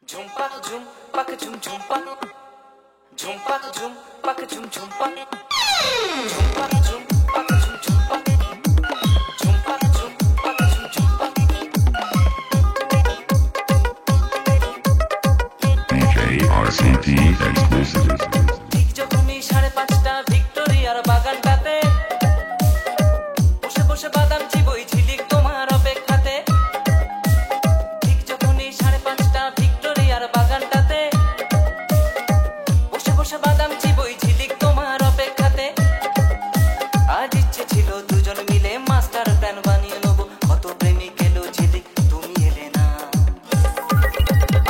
ঝুমপা ঝুম পাক ঝুম ঝুমপা ঝুমপা ঝুম পাক ঝুম ঝুমপা ঝুমপা ঝুম পাক ঝুম ঝুমপা ঝুমপা ঝুম পাক ঝুম ঝুমপা DJ RCT exclusive. ঠিক যখনই 5:30 ভিক্টোরিয়ার বাগানটাতে বসে বসে বাদাম চিবই ঝিলিক তোমার অপেক্ষাতে ঠিক যখনই 5:30 ভিক্টোরিয়ার বাগানটাতে বসে বসে বাদাম চিবই ঝিলিক তোমার অপেক্ষাতে আজ ইচ্ছে ছিল দুজন মিলে মাস্টার প্ল্যান বানিয়ে নেবো কত প্রেমিক এলো ঝিলিক তুমি এলে না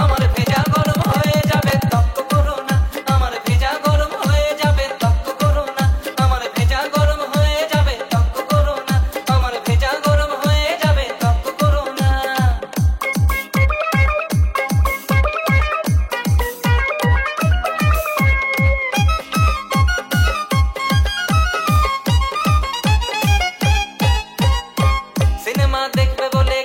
আমার ভেজা গরম হয়ে যাবে তক্ক করো না আমার ভেজা গরম হয়ে যাবে তক্ক করো না আমার ভেজা গরম হয়ে যাবে তক্ক করো না আমার ভেজা গরম হয়ে যাবে তক্ক করো না সিনেমা দেখবে বলে